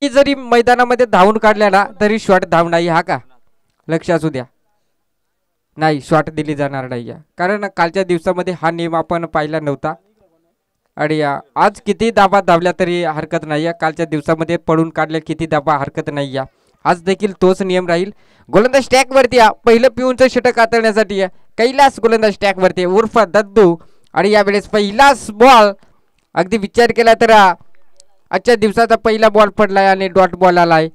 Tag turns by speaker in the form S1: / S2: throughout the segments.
S1: जरी मैदानामध्ये धावून काढल्या ना तरी शॉट धाव नाही हा का लक्ष असू द्या. नाही शॉट दिली जाणार नाही कारण कालच्या दिवसामध्ये हा नियम आपण पाहिला नव्हता आणि आज किती धाबा धावल्या तरी हरकत नाही कालच्या दिवसामध्ये पडून काढल्या किती धाबा हरकत नाही आज देखील तोच नियम राहील. गोलंदाज स्टॅक वरती पहिलं पिऊनचं षटक हाताळण्यासाठी कैलास गोलंदाज स्टॅक वरती उर्फ दद्दू आणि यावेळेस पहिलाच बॉल अगदी विचार केला तर आजच्या दिवसाचा पहिला बॉल पडलाय आणि डॉट बॉल आलाय.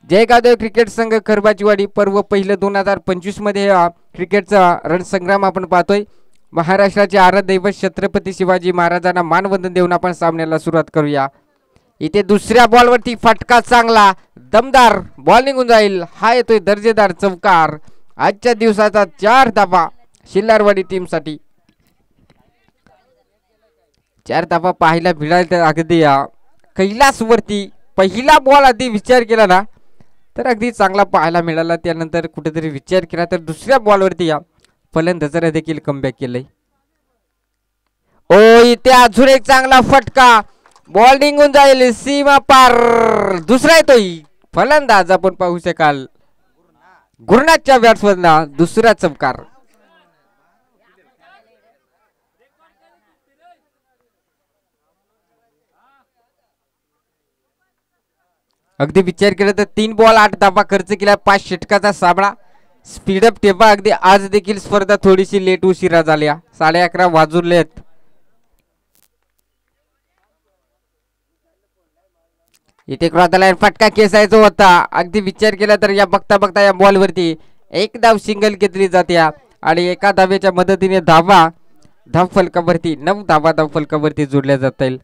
S1: जयगावदेव क्रिकेट संघ खरबाचीवाडी पर्व पहिलं 2025 मध्ये क्रिकेटचा रणसंग्राम आपण पाहतोय. महाराष्ट्राचे आराध्य दैवत छत्रपती शिवाजी महाराजांना मानवंदन देऊन आपण सामन्याला सुरुवात करूया. इथे दुसऱ्या बॉलवरती फटका चांगला दमदार बॉल निघून जाईल. हा येतोय दर्जेदार चौकार. आजच्या दिवसाचा 4 धाबा शिल्लारवाडी टीम साठी. 4 धाबा पाहायला मिळाले तर अगदी कैलास वरती पहिला बॉल आधी विचार केला ना तर अगदी चांगला पाहायला मिळाला. त्यानंतर कुठेतरी विचार केला तर दुसऱ्या बॉलवरती फलंदाजाने देखील कमबॅक केलंय. ओ इथे अजून एक चांगला फटका बॉल निघून जाईल सीमा पार. दुसरा येतोय फलंदाज आपण पाहू शकाल गुरुनाथच्या बॅट्समनला दुसरा चमकार. अगदी विचार केला तर 3 बॉल 8 धाबा खर्च केला 5 षटकाचा सामना. स्पीडअप ठेवा अगदी आज देखील स्पर्धा थोडीशी लेट उशिरा झाल्या 11:30 वाजूलेत. इथे क्रॉसलाईन फटका केसायचा होता. अगदी विचार केला तर या बघता बघता या बॉल वरती एक धाव सिंगल घेतली जाते आणि एका धावेच्या मदतीने धाव फलकावरती 9 धावा धाव फलकावरती जोडल्या जातील.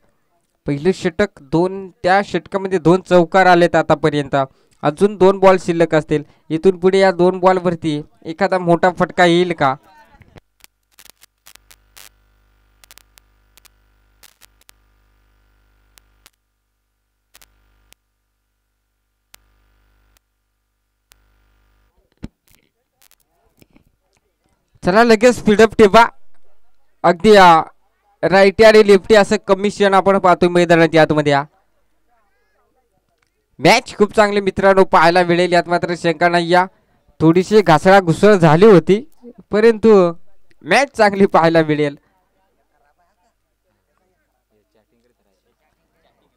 S1: पहिलं षटक 2 त्या षटकामध्ये 2 चौकार आलेत आतापर्यंत. अजून 2 बॉल शिल्लक असतील. इथून पुढे या 2 बॉल वरती एखादा मोठा फटका येईल का. चला लगेच स्पीडअप ठेवा. अगदी राईटी आणि लेफ्टी असं कमिशन आपण पाहतोय मैदानाच्या आतमध्ये. मॅच खूप चांगली मित्रांनो पाहायला मिळेल यात मात्र शंका नाही. थोडीशी घासळा घुसळ झाली होती परंतु मॅच चांगली पाहायला मिळेल.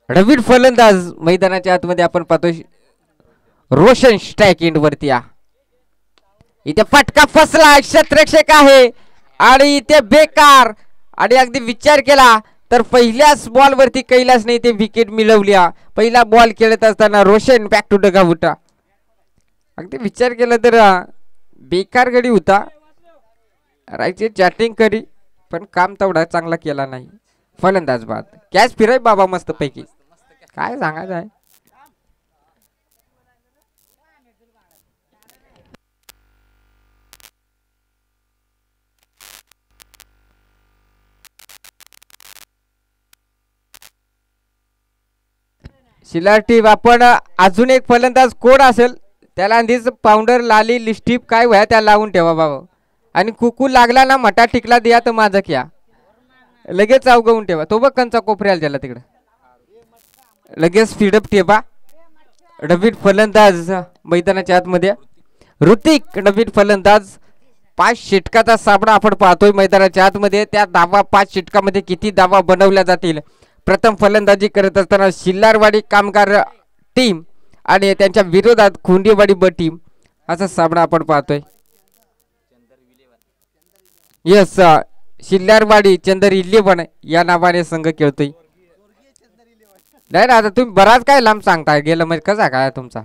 S1: नवीन फलंदाज मैदानाच्या आतमध्ये आपण पाहतोय रोशन स्ट्राइक एंड वरती. इथे फटका फसला क्षेत्ररक्षक आहे आणि इथे बेकार आणि अगदी विचार केला तर पहिल्याच बॉल वरती कैलासने इथे विकेट मिळवल्या. पहिला बॉल खेळत असताना रोशन बॅक टू डगआउट. अगदी विचार केला तर बेकार गडी होता. राहायचे चॅटिंग करी पण काम तेवढा चांगला केला नाही. फलंदाज बाद कॅच फिराय बाबा मस्त पैकी काय सांगायचं आहे. शिलार टीम आपण अजून एक फलंदाज कोण असेल त्याला आधीच पाऊंडर लाली लिस्टिप काय वया त्या लावून ठेवा बाबा. आणि कुकू लागला ना मटा टिकला द्या तर माझं क्या लगेच अवगवून ठेवा. तो बघ कंचा कोपऱ्याला त्याला तिकडं लगेच स्पीडअप ठेवा. नवीन फलंदाज मैदानाच्या आतमध्ये ऋतिक नवीन फलंदाज. 5 षटकाचा सामना आपण पाहतोय मैदानाच्या आतमध्ये. त्या धावा 5 षटकामध्ये किती धावा बनवल्या जातील. प्रथम फलंदाजी करत असताना शिल्लारवाडी कामगार टीम आणि त्यांच्या विरोधात खोंडेवाडी ब टीम असा सामना आपण पाहतोय. यस शिल्लारवाडी चंदर 11 या नावाने संघ खेळतोय. नाही ना आता तुम्ही बराच काय लांब सांगताय गेलं म्हणजे कसा काय तुमचा.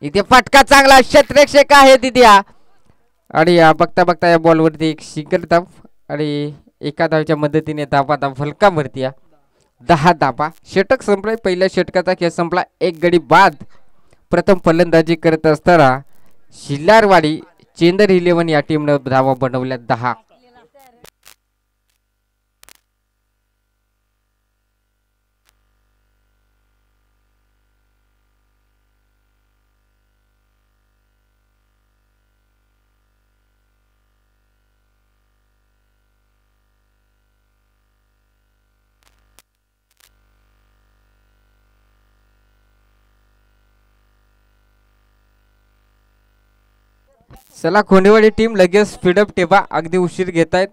S1: इथे फटका चांगला क्षेत्ररक्षक आहे तिथे आणि बघता बघता या बॉलवरती एक सिंगल धाव आणि एका धावच्या मदतीने धावा फलकावरती 10 धावा. षटक संपलाय. पहिल्या षटकाचा खेळ संपला. एक गडी बाद. प्रथम फलंदाजी करत असताना शिल्लारवाडी चेंदर 11 या टीमने धावा बनवल्या 10. चला खोंडेवाडी टीम लगेच स्पीडअप ठेवा, अगदी उशीर घेतायत.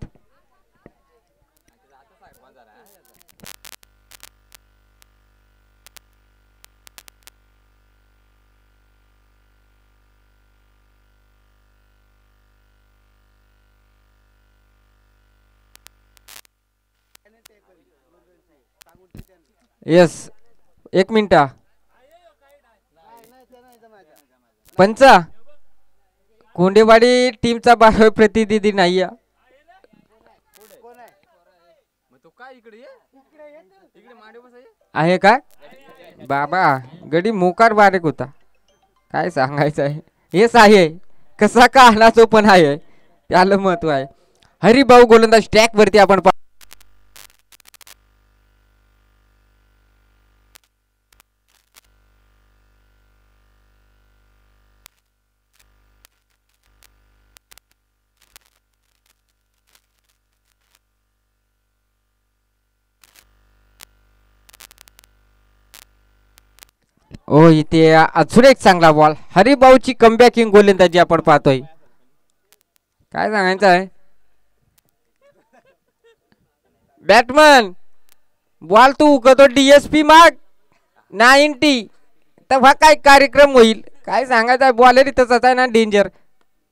S1: Yes, 1 minute. पंच, कोंडेवाडी टीमचा 12 प्रतिनिधी नाही आहे का बाबा. गडी मोकार बारीक होता, काय सांगायचं आहे. हेच आहे कसा का आला तो पण आहे, त्याला महत्व आहे. हरिभाऊ गोलंदाज ट्रॅक वरती आपण ओ इथे अजून एक चांगला बॉल. हरिभाऊची कमबॅकिंग गोलंदाजी आपण पाहतोय. काय सांगायचं आहे. बॅटमन बॉल तू उकतो DSP माग 90, तेव्हा काय कार्यक्रम होईल. काय सांगायचं आहे. बॉलर इथंच आहे ना डेंजर.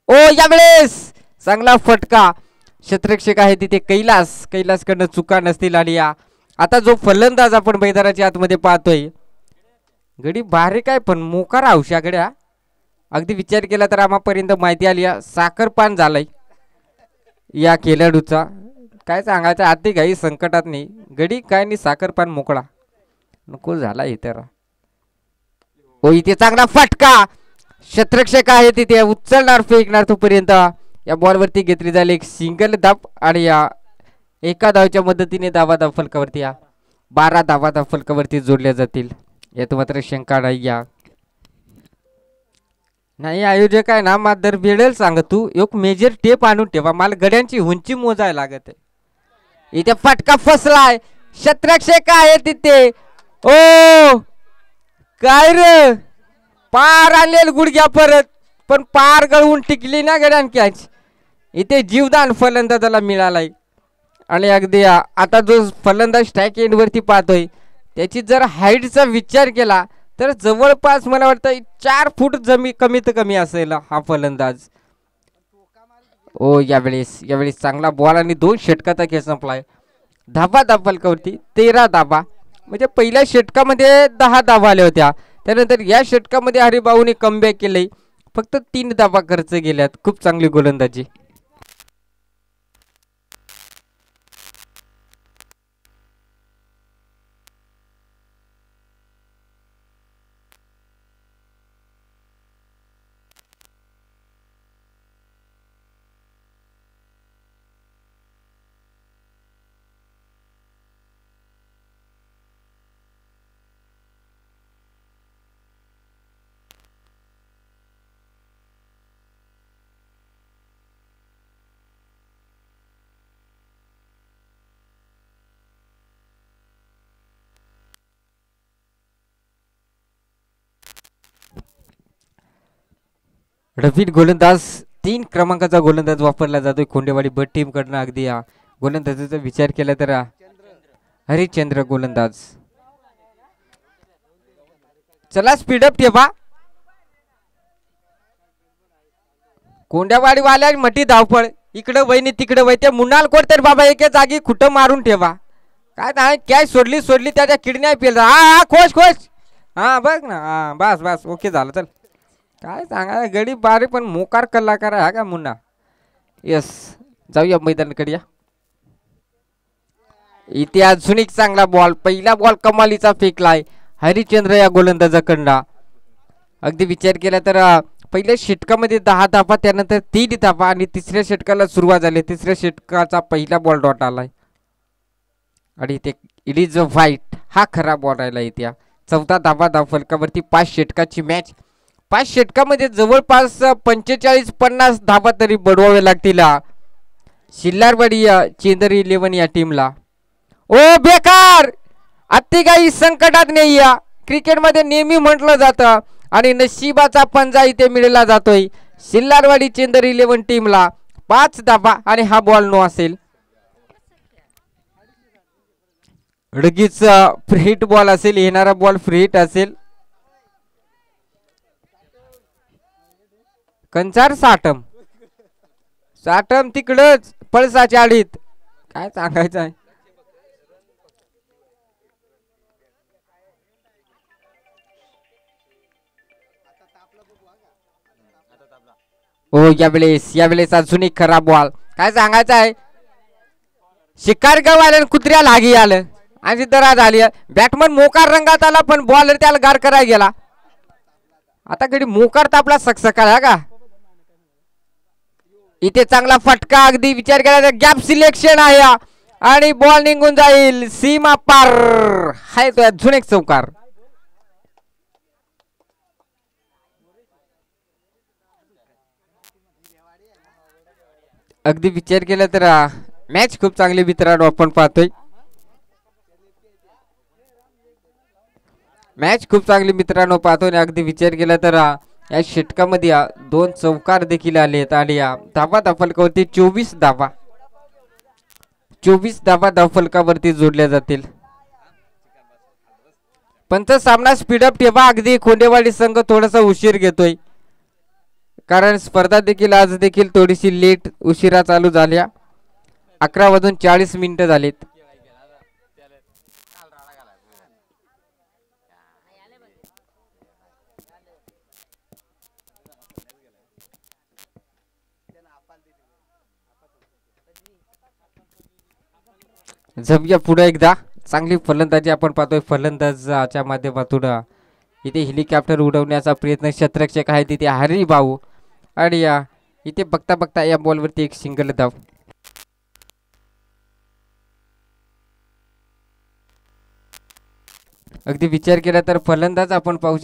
S1: ओ यावेळेस चांगला फटका. क्षेत्ररक्षक आहे तिथे कैलासकडनं चुका नसतील. आणि आता जो फलंदाज आपण मैदानाच्या आतमध्ये पाहतोय, गडी बारीक आहे पण मोकार औषाकडे. अगदी विचार केला तर आम्हापर्यंत माहिती आली साखरपान झालंय या खेळाडूचा. काय सांगायचं, आधी काही संकटात नाही. गडी काय नाही, साखरपान मोकळा नको झाला इतर. ओ इथे चांगला फटका. क्षेत्ररक्षक आहे तिथे उचलणार, फेकणार. तोपर्यंत या बॉलवरती घेतली जाईल एक सिंगल धाव. आणि या एका धावच्या मदतीने धावा फलकावरती 12 धावा फलकावरती जोडल्या जातील. यात मात्र शंका नाही. नाही आयोजक आहे ना मात्र वेळेल सांग तू एक मेजर टेप आणून ठेवा, मला गड्यांची उंची मोजायला लागत आहे. इथे फटका फसलाय. क्षेत्ररक्षक आहे तिथे. ओ काय रे, पार आलेल गुडघ्या परत, पण पार गळवून टिकली ना गड्यान कॅच. इथे जीवदान फलंदाजाला मिळालाय. आणि अगदी आता जो फलंदाज स्ट्राईक एंड वरती पाहतोय त्याची जर हाईटचा विचार केला तर जवळपास मला वाटतं 4 फूट कमीत कमी असेल हा फलंदाज. ओ यावेळेस चांगला बॉल आणि 2 षटकाचा खेळ संपलाय. धाबा फलकावरती 13 धाबा, म्हणजे पहिल्या षटकामध्ये 10 धाबा आल्या होत्या. त्यानंतर या षटकामध्ये हरिभाऊने कमबॅक केले, फक्त 3 धाबा खर्च केल्यात. खूप चांगली गोलंदाजी. नवीन गोलंदाज 3 क्रमांकाचा गोलंदाज वापरला जातोय खोंडेवाडी ब टीम कडनं. अगदी गोलंदाजाचा विचार केला तर हरिश्चंद्र गोलंदाज. चला स्पीडअप ठेवा. कोंडेवाडी वाल्या मठी धावपळ, इकडं वहिनी तिकडं वय. ते मुन्नाल कोड तर बाबा एके जागी खुटं मारून ठेवा. काय नाही कॅच सोडली त्याच्या किडन्या पेल. हा खोश. हा बघ ना, हा बस ओके झालं. चल काय सांगा, गडी बारी पण मोकार कलाकार आहे का मुन्ना. यस, जाऊया मैदानाकडे. इथे अजून एक चांगला बॉल. पहिला बॉल कमालीचा फेकलाय हरिश्चंद्र या गोलंदाजाकडनं. अगदी विचार केला तर पहिल्या षटकामध्ये 10 धावा, त्यानंतर 3 धावा आणि तिसऱ्या षटकाला सुरुवात झाली. तिसऱ्या षटकाचा पहिला बॉल डॉट आलाय आणि इथे इट इज अ व्हाईट हा खरा बॉल राहिला. इथे 14 धावा फलकावरती 5 षटकाची मॅच. 5 षटकामध्ये जवळपास 45-50 धावा तरी बडवावे लागतील शिल्लारवाडी चेंदरी 11 या टीमला. ओ बेकार, अति काही संकटात नाही. क्रिकेटमध्ये नेहमी म्हटलं जातं आणि नशिबाचा पंजा इथे मिळला जातोय. सिल्लारवाडी चेंदर 11 टीमला 5 धावा आणि हा बॉल नो असेल. लगेच फ्री हिट बॉल असेल, येणारा बॉल फ्री हिट असेल. कंचार साठम तिकडच पळसाच्या आडीत, काय सांगायचं आहे. हो यावेळेस अजून एक खराब बॉल, काय सांगायचं आहे. शिकार गवायला कुत्र्या लागी आलं आणि दरा झाली. बॅटमन मोकार रंगात आला पण बॉलर त्याला गार करायला गेला. आता कधी मोकार तापला सकसकाळ का. इथे चांगला फटका, अगदी विचार केला तर गॅप सिलेक्शन आहे आणि बॉल निघून जाईल सीमा पार. हाय तो अजून एक चौकार. अगदी विचार केला तर मॅच खूप चांगली मित्रांनो आपण पाहतोय. मॅच खूप चांगली मित्रांनो पाहतोय. अगदी विचार केला तर या षटकामध्ये 2 चौकार देखील आलेत आणि धावा धावफलकावरती 24 धावा धावफलकावरती जोडल्या जातील. पंच सामना स्पीडअप ठेवा. अगदी खोंडेवाडी संघ थोडासा उशीर घेतोय कारण स्पर्धा देखील आज देखील थोडीशी लेट उशिरा चालू झाल्या. 11:40 झालेत. जमूया पुढे एकदा. चांगली फलंदाजी आपण पाहतोय. फलंदाजाच्या माध्यमातून इथे हेलिकॉप्टर उडवण्याचा प्रयत्न क्षेत्ररक्षक आहे तिथे हरी भाऊ आणि इथे बघता बघता या बॉलवरती एक सिंगल धाव. अगदी विचार केला तर फलंदाज आपण पाहू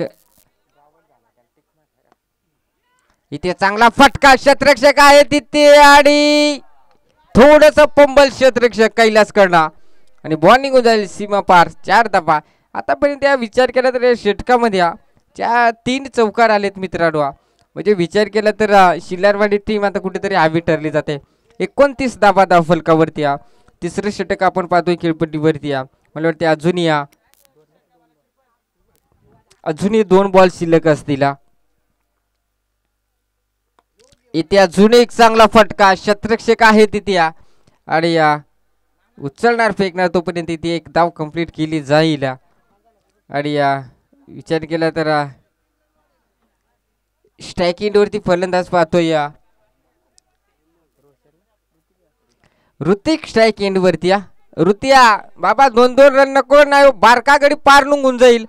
S1: इथे चांगला फटका क्षेत्ररक्षक आहे तिथे आणि थोडस पंबल क्षेत्ररक्षक कैलास करणार आणि बॉल निघून जाईल सीमा पार. 4 धावा. आतापर्यंत या विचार केला तर या षटकामध्ये 3 चौकार आलेत मित्रांनो. म्हणजे विचार केला तर शिल्लारवाडी टीम आता कुठेतरी हवी ठरली जाते. 29 धावा धावफलकावरती. तिसरं षटक आपण पाहतोय खेळपट्टीवरती. मला वाटते अजूनही 2 बॉल शिल्लक असतील. इथे अजून एक चांगला फटका क्षेत्ररक्षक आहे तिथे आणि उचलणार फेकणार तोपर्यंत इथे एक धाव कंप्लीट केली जाईल. आणि विचार केला तर स्ट्राईक एंडवरती फलंदाज पाहतोय ऋतिक. स्ट्राईक एंडवरती ऋतिया बाबा 2-2 रन नको नाही बारका गडी पार निघून जाईल.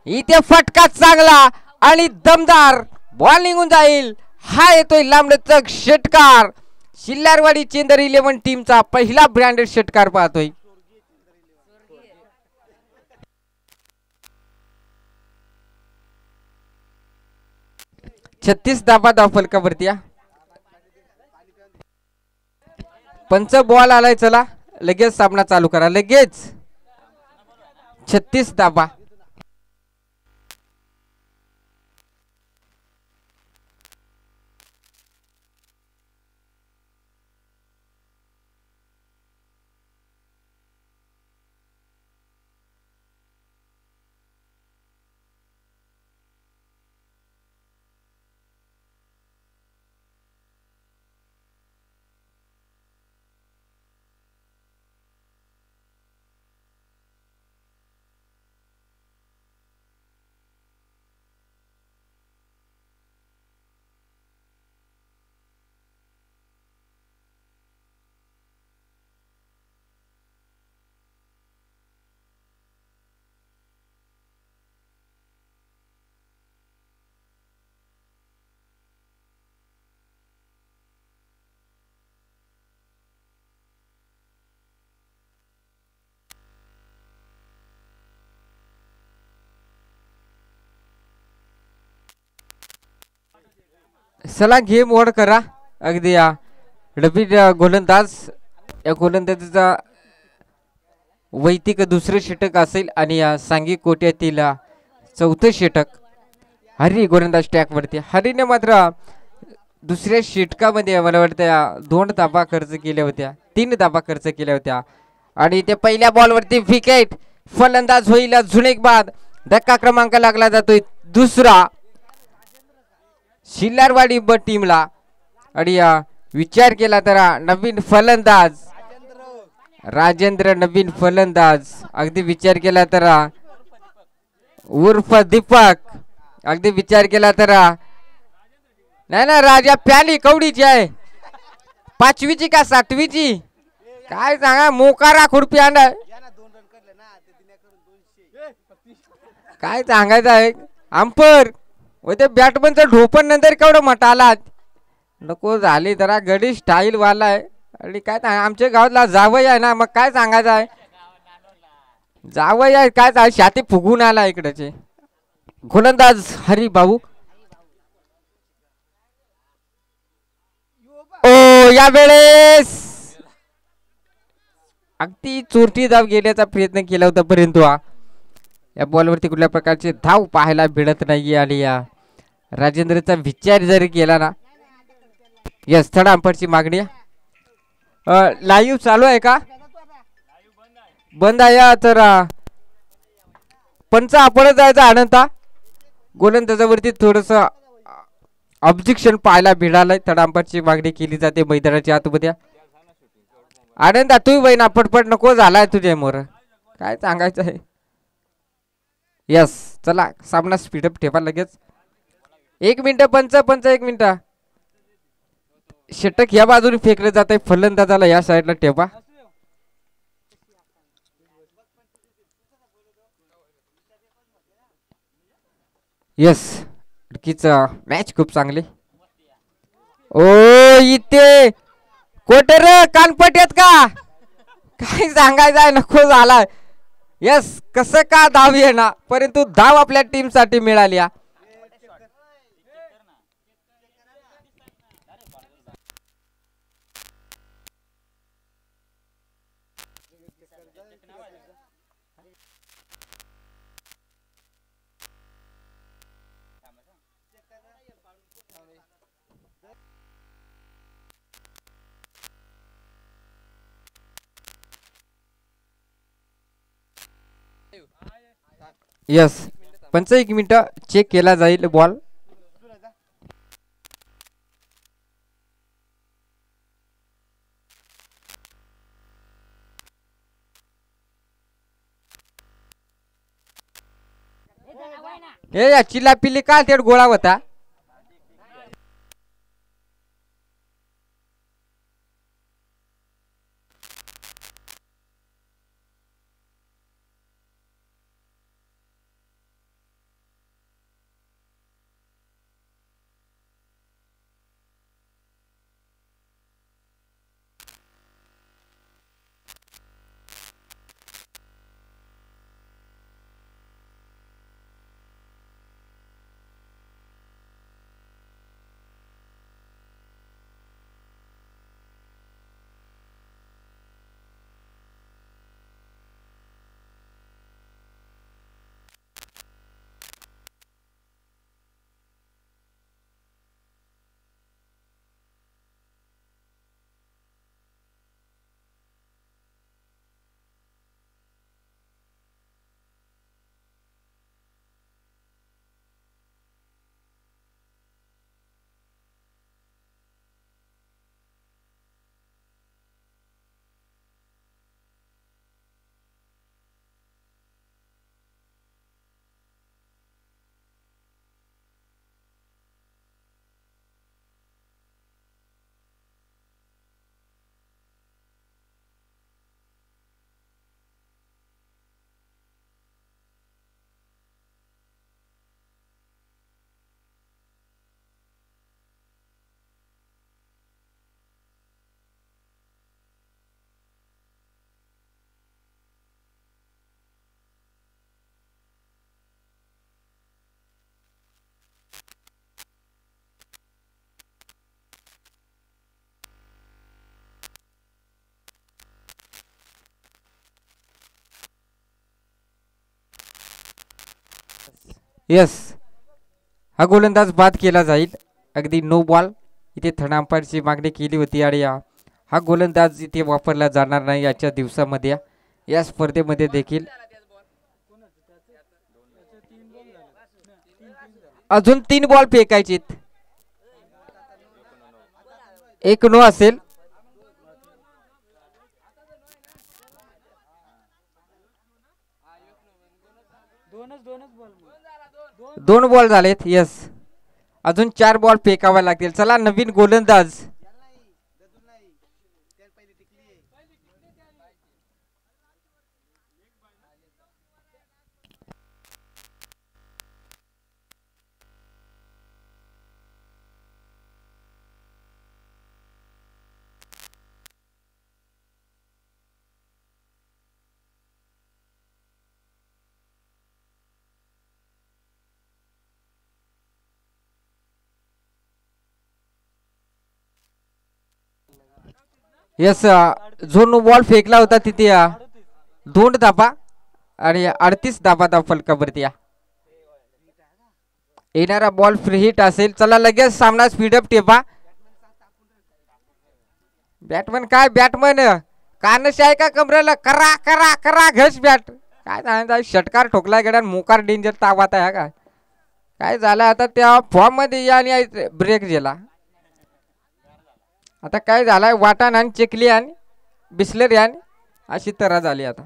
S1: इथे फटका चांगला आणि दमदार बॉल निघून जाईल. हा येतोय लांबलचक षटकार. शिल्लारवाडी चेंदर 11 टीमचा पहिला ब्रँडेड षटकार पाहतोय. छत्तीस धावा धावफलकावरती. पंच बॉल आलाय. चला लगेच सामना चालू करा लगेच. 36 धावा. चला गेम ओढ करा. अगदी रबी गोलंदाज या गोलंदाजीचा वैयक्तिक दुसरे षटक असेल आणि सांघिक कोट्यातील चौथं षटक. हरी गोलंदाज ट्रॅक वरती. हरीने मात्र दुसऱ्या षटकामध्ये मला वाटतं 2 धाबा खर्च केल्या होत्या, 3 धाबा खर्च केल्या होत्या. आणि ते पहिल्या बॉलवरती विकेट. फलंदाज होईल झुणेकबाद. धक्का क्रमांक लागला जातोय दुसरा शिल्लारवाडी ब टीमला. आणि विचार केला तर नवीन फलंदाज राजेंद्र, नवीन फलंदाज. अगदी विचार केला तर उर्फ दीपक. अगदी विचार केला तर नाही ना, राजा प्याली कवडीची आहे, 5वीची का 7वीची काय सांगा. मोकारा खुरपी अंड काय सांगायचं आहे. अंपर व ते बॅटमनचं ढोपण नंतर केवढं मटालात नको झाली. जरा गडी स्टाईल वाला आहे. आणि काय आमच्या गावातला जावई आहे ना, मग काय सांगायचं आहे. जावई आहे काय छाती फुगून आला इकडचे. गोलंदाज हरी भाऊ. ओ या वेळेस अगदी चोरटी धाव घेण्याचा प्रयत्न केला होता, परंतु या बॉलवरती कुठल्या प्रकारचे धाव पाहायला मिळत नाहीये. आणि या राजेंद्रचा विचार जरी केला ना. यस, थर्ड अंपरची मागणी. लाईव्ह चालू आहे का? बंद आहे तर पंच आपणच जायचा आनंदा. गोलंदाजावरती थोडस ऑब्जेक्शन पाहायला मिळालंय. थर्ड अंपरची मागणी केली जाते मैदानाच्या आतमध्ये. आनंदा तू वैना पटपट नको झालाय तुझ्या मोर, काय सांगायचं आहे. यस, चला सामना स्पीडअप ठेवा लगेच. 1 मिनिट पंच 1 मिनिट. षटक या बाजूने फेकले जात आहे, फलंदाजाला या साईडला ठेवा. यस, मॅच खूप चांगली. ओ इथे कोटर कानपट आहेत का, काय सांगायचं आहे नको झालाय. यस, कसं का धाव येणार, परंतु धाव आपल्या टीम साठी मिळाली. यस, 1 मिनिट चेक केला जाईल बॉल. हे चिल्ला पिल्ली का तेड गोळा होता. यस, हा गोलंदाज बाद केला जाईल. अगदी नो बॉल. इथे थर्ड अंपायरची मागणी केली होती आणि हा गोलंदाज इथे वापरला जाणार नाही आजच्या दिवसामध्ये या स्पर्धेमध्ये देखील. अजून 3 बॉल फेकायचे, 1 नो असेल. दोन बॉल झालेत. यस, अजून 4 बॉल फेकावे लागतील. चला नवीन गोलंदाज यस, जो नो बॉल फेकला होता तिथे 2 धाबा आणि 38 धाबा फलकावरती येणारा बॉल फ्री हिट असेल. चला लगेच सामना स्पीडअप ठेवा. बॅटमन काय बॅटमन कानश आहे का कमरेला? करा करा करा घस बॅट. काय सांगायचं, षटकार ठोकला गेला. मोकार डेंजर तावात आहे का काय झालं आता त्या फॉर्म मध्ये या आणि ब्रेक दिला. आता काय झालाय, वाटाण आणि चिखली आणि बिस्लरी आणि अशी तरा झाली. आता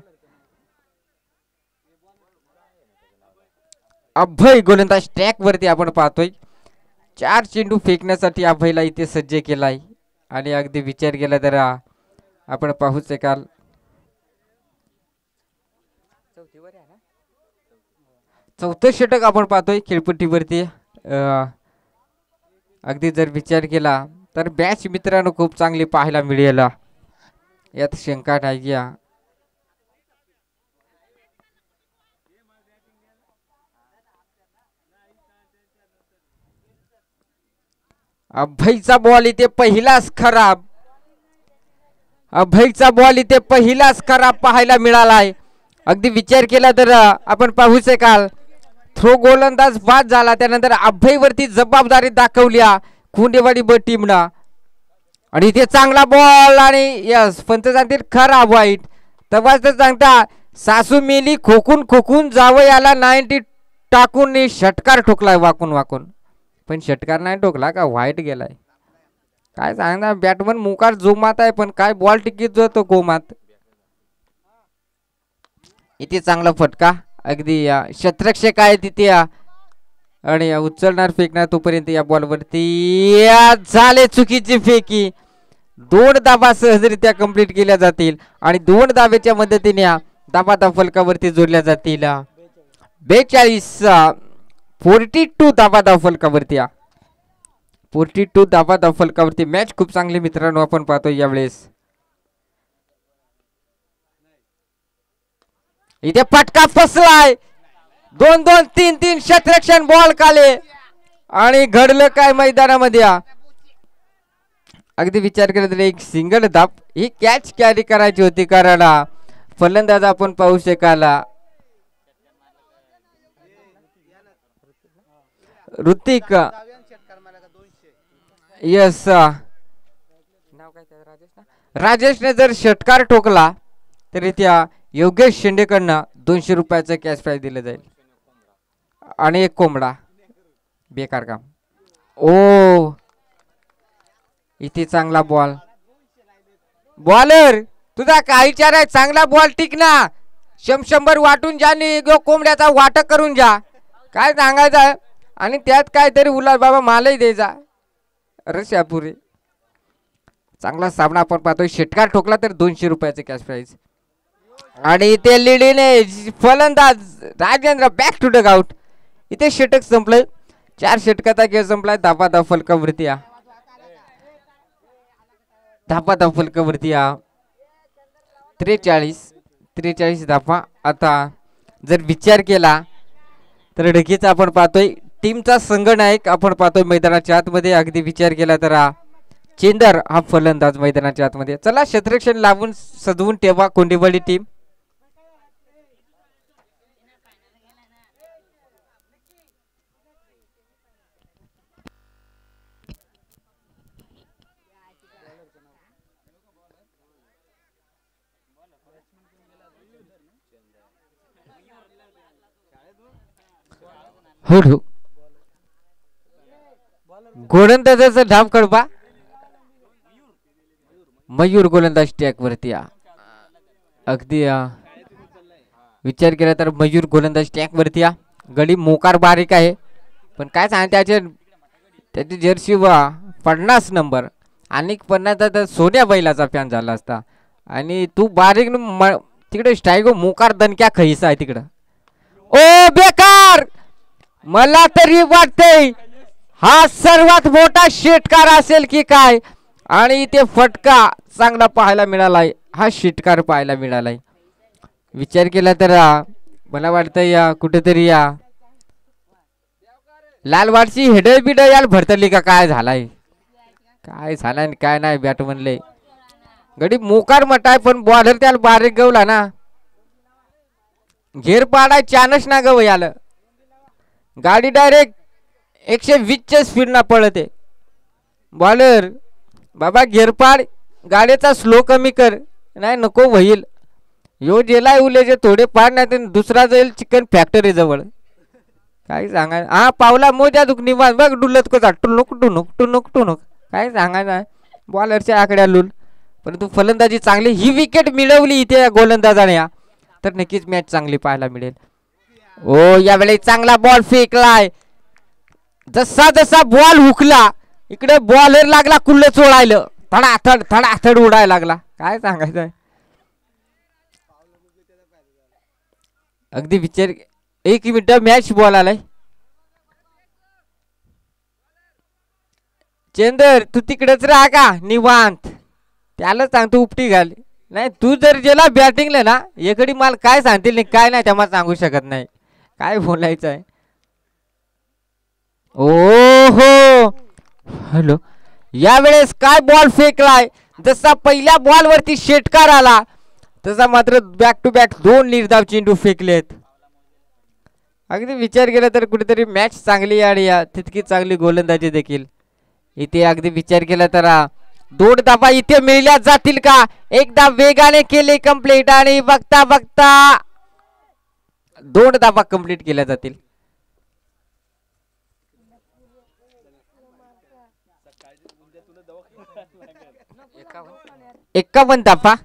S1: अभय गोलंदाज ट्रॅक वरती आपण पाहतोय. 4 चेंडू फेकण्यासाठी अभयला इथे सज्ज केलाय आणि अगदी विचार केला तर आपण पाहू शकाल चौथं षटक आपण पाहतोय खेळपट्टीवरती. अगदी जर विचार केला तर बॅच मित्रांनो खूप चांगली पाहायला मिळेल, यात शंका नाही. अभयचा बॉल इथे पहिलाच खराब. अभयचा बॉल इथे पहिलाच खराब पाहायला मिळालाय. अगदी विचार केला तर आपण पाहू शकाल थ्रो गोलंदाज बाद झाला. त्यानंतर अभयवरती जबाबदारी दाखवली खुंडेवाडी ब टीमनं आणि इथे चांगला बॉल आणि यस पंच सांगतील खराब वाईट. तेव्हाच तर सांगता सासू मेली खोकून खोकून जावं याला 90 टाकून षटकार ठोकलाय वाकून वाकून. पण षटकार नाही ठोकला का वाईट गेलाय. काय सांगता बॅटमन मुकार जोमात आहे पण काय बॉल टिकीत जातो गोमात. इथे चांगला फटका अगदी शतरक्षक आहे तिथे आणि उचलणार फेकणार तोपर्यंत या बॉलवरती झाले चुकीची फेकी. 2 धाबा सहजरित्या कंप्लीट केल्या जातील आणि 2 धाब्याच्या मदतीने धाबा फलकावरती जोडल्या जातील. 42 धाबा फलकावरती 42 धाबा फलकावरती. मॅच खूप चांगली मित्रांनो आपण पाहतोय यावेळेस. इथे पटका फसलाय. 2-2 3-3 शतरक्षण बॉल काले आणि घडलं काय मैदानामध्ये. अगदी विचार केला तर एक सिंगल धाप ही कॅच कॅरी करायची होती कारण फलंदाज आपण पाहू शकाल ऋतिक. यस, राजेशने जर षटकार ठोकला तरी त्या योगेश शेंडेकडनं 200 रुपयाचं कॅश प्राइज दिलं जाईल आणि एक कोंबडा. बेकार काम. ओ इथे चांगला बॉल. बॉलर तुझा काय विचार आहे? चांगला बॉल टिक ना. 100 वाटून जा आणि कोंबड्याचा वाटक करून जा. काय सांगायचं आणि त्यात काहीतरी उल्हास बाबा मालही द्यायचा. अरे शापुरी चांगला सामना आपण पाहतोय. षटकार ठोकला तर 200 रुपयाचे कॅश प्राइज आणि ते लीडीने फलंदाज Rajendra back to dugout. इथे षटक संपलंय. 4 षटकाचा खेळ संपलाय. धाबा फलकावरती धाबा फलकावरती 43 धाबा. आता जर विचार केला तर ढगीच आपण पाहतोय टीमचा संघनायक आपण पाहतोय मैदानाच्या आतमध्ये. अगदी विचार केला तर चेंदर हा फलंदाज मैदानाच्या आतमध्ये. चला शतरक्षण लावून सजवून ठेवा कोंडीवाडी टीम. हळू गोलंदाजाचा धाव कडबा. मयूर गोलंदाज ट्रॅक वरती अगदी विचार केला तर मयूर गोलंदाज ट्रॅक वरती गडी मोकार बारीक आहे, पण काय सांग त्याची जर्सी 50 नंबर आणि 50 तर सोन्या बैलाचा फॅन झाला असता. आणि तू बारीक तिकडे स्ट्राईक मोकार दणक्या खैसा आहे तिकडं. ओ बेकार, मला तरी वाटतंय हा सर्वात मोठा षटकार असेल की काय. आणि इथे फटका चांगला पाहायला मिळालाय, हा षटकार पाहायला मिळालाय. विचार केला तर मला वाटतं कुठेतरी लालवाडची हेडर बिडर याला भरतली का काय झालाय, काय झालाय काय नाही. बॅट म्हणले गडी मोकार मटाय, पण बॉलर त्याला बारीक गवला ना. घेर पाडाय चानच ना गव याला. गाडी डायरेक्ट 120च्या स्पीड ना पळते. बॉलर बाबा घेरपाड, गाडीचा स्लो कमी कर, नाही नको होईल. यो जेलाय उलेजे थोडे पाड, नाही दुसरा जाईल चिकन फॅक्टरी जवळ. काय सांगा हा पावला मोजा दुख निवांत बघ डुलत कसा टुनुक टुनुक टुनुक टुनुक. काय सांगायचं बॉलरच्या आकड्या लूल. परंतु फलंदाजी चांगली, ही विकेट मिळवली इथे गोलंदाजाने तर नक्कीच मॅच चांगली पाहायला मिळेल. ओ यावेळी चांगला बॉल फेकलाय. जसा जसा बॉल हुकला इकडे बॉलर लागला कुल्ल चोळायला, थडाथड उडायला लागला. काय सांगायचं अगदी विचार. 1 मिनिट मॅच बॉल आलाय. चेंदर तू तिकडेच राहा का निवांत, त्याला सांगतो उपटी घाल. नाही तू जर गेला बॅटिंगला ना एकडे माल काय सांगतील नाही काय नाही तेव्हा सांगू शकत नाही. काय बोलायचं आहे. ओ हो हॅलो, यावेळेस काय बॉल फेकलाय. जसा पहिल्या बॉल वरती षटकार आला तसा मात्र बॅक टू बॅक 2 निर्धाव चेंडू फेकलेत. अगदी विचार केला तर कुठेतरी मॅच चांगली आणि तितकी चांगली गोलंदाजी देखील इथे. अगदी विचार केला तर 2 धावा इथे मिळल्या जातील का. एकदा वेगाने केले कंप्लीट आणि बघता बघता 2 धावा कंप्लीट केल्या जातील. 51 धावा.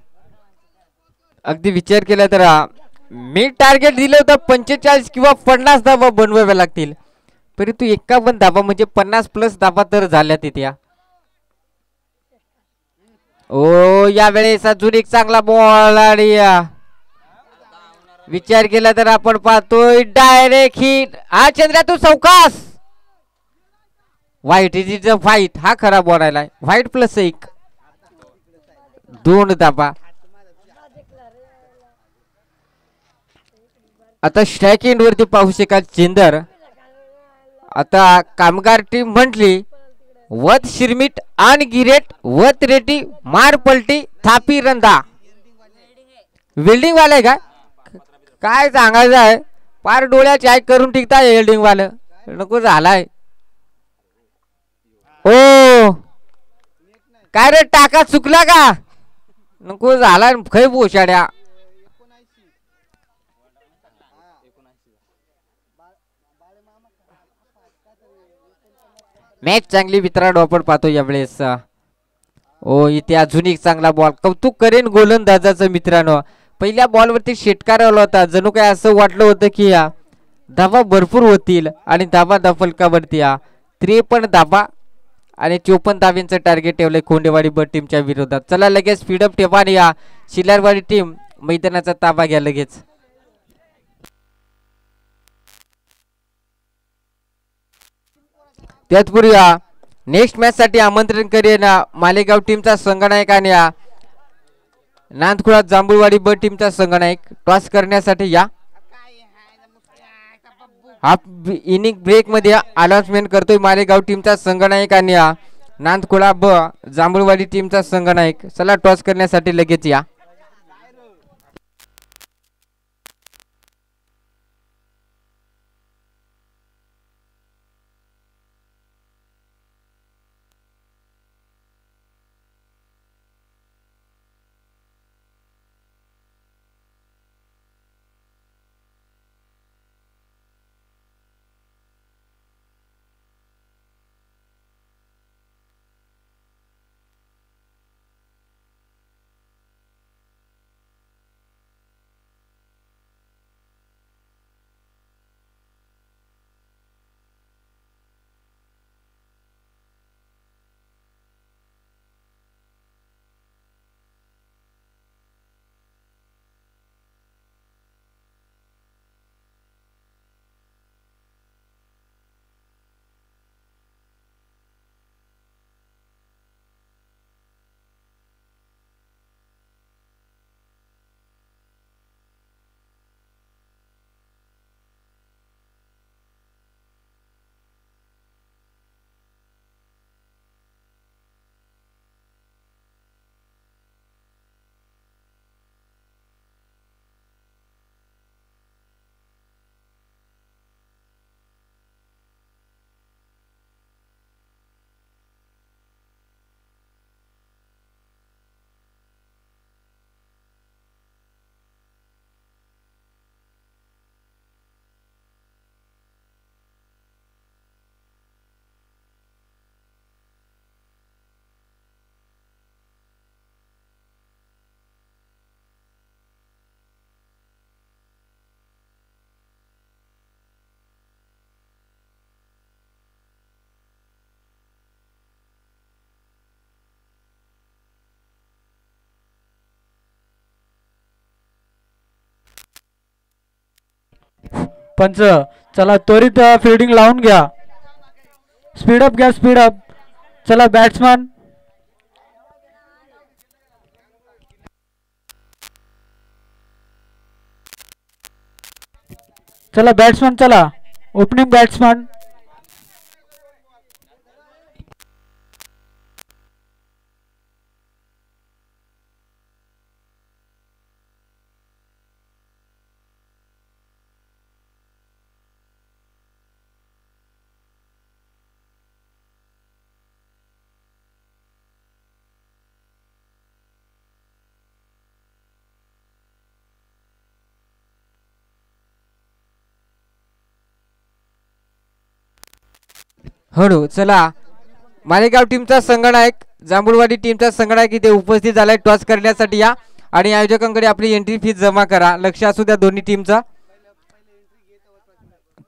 S1: अगदी विचार केला तर मी टार्गेट दिलं होतं 45 किंवा 50 धावा बनवाव्या लागतील, परंतु 51 धावा म्हणजे 50 प्लस धावा तर झाल्या तिथे. ओ यावेळेस अजून एक चांगला बॉल आणि विचार केला तर आपण पाहतोय डायरेक्ट हिट. हा चंद्रा तू चौकास. व्हाईट इज अ व्हाईट, हा खरा बॉल आलाय. व्हाईट प्लस 1 2 धावा. आता स्ट्राईक एंड वरती पाहू शकाल चेंदर. आता कामगार टीम म्हटली वत शिरमिट आणि गिरेट वत रेटी मार पलटी थापी रंदा. वेल्डिंग वाला आहे का काय सांगायचं आहे. पार डोळ्याची आय करून टिकताय वेल्डिंग वाला. नको झालाय. ओ काय रे टाका चुकला का नको झाला खै बोशाड्या. मॅच चांगली मित्रांनो आपण पाहतो यावेळेस. ओ इथे अजून एक चांगला बॉल. कौतुक करेन गोलंदाजाचं मित्रांनो. पहिल्या बॉलवरती षटकार आला होता, जणू काय असं वाटलं होतं की धावा भरपूर होतील आणि धावा फलकावरती 53 धावा आणि 54 धाव्यांचं टार्गेट ठेवलंय खोंडेवाडी ब टीमच्या विरोधात. चला लगेच स्पीडअप ठेवा आणि शिलारवाडी टीम मैदानाचा ताबा घ्या लगेच. त्याचपूर्वी नेक्स्ट मॅच साठी आमंत्रण करेन मालेगाव टीमचा संघनायक आणि नांदखुळा जांभूळवाडी ब टीमचा संघनायक टॉस करण्यासाठी या. हाफ इनिंग ब्रेक मध्ये अनाउन्समेंट करतोय मालेगाव टीमचा संघनायक आणि नांदखुळा ब जांभूळवाडी टीमचा संघनायक. चला टॉस करण्यासाठी लगेच या.
S2: पंच चला त्वरित फिल्डिंग लावून घ्या. स्पीडअप घ्या स्पीडअप. चला बॅट्समन चला बॅट्समन चला ओपनिंग बॅट्समन.
S1: हळू चला. मालेगाव टीमचा संगणक जांभूळवाडी टीमचा संगणक इथे उपस्थित झालाय टॉस करण्यासाठी या. आणि आयोजकांकडे आपली एंट्री फी जमा करा. लक्ष असू द्या दोन्ही टीमचा.